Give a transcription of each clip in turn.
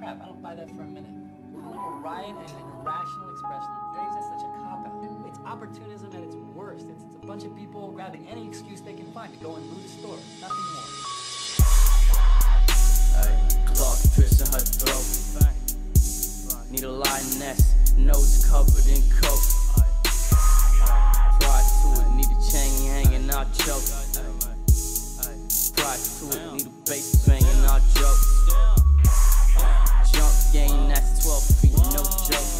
crap, I don't buy that for a minute. Calling a riot and an irrational expression of rage, that's such a cop-out. It's opportunism at its worst. It's a bunch of people grabbing any excuse they can find to go and loot a store. Nothing more. Ay, clock piercing her throat. Need a lioness, nose covered in coke. Pride to it, need a chain hanging out choke. Pride to it, need a bass banging out joke. Jump game, that's 12 feet, no joke.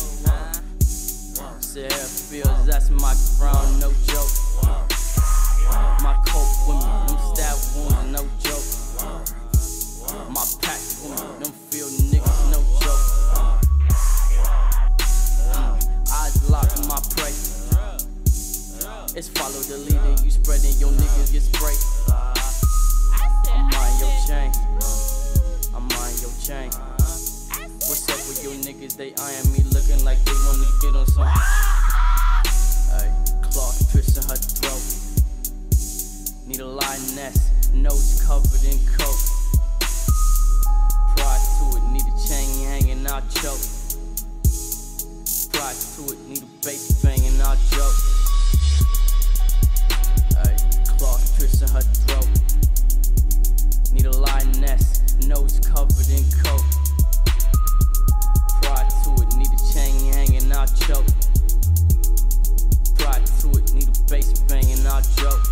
Say how it feels, that's my ground, no joke. My coat with me, them stab wounds, no joke. My pack with me, them field niggas, no joke. Eyes locked in my prey. It's follow the leader, you spreading, your niggas get sprayed. I'm on your chain, I'm on your chain. What's up with your niggas, they eyeing me looking like they wanna get on some. Ay, cloth piercing her throat. Need a lioness, nose covered in coke. Pride to it, need a chain hanging out choke. Pride to it, need a bass banging out joke. Ay, cloth piercing her throat. Need a lioness, nose covered in coke. Pride to it, need a chain hanging out choke. Pride to it, need a bass banging out joke.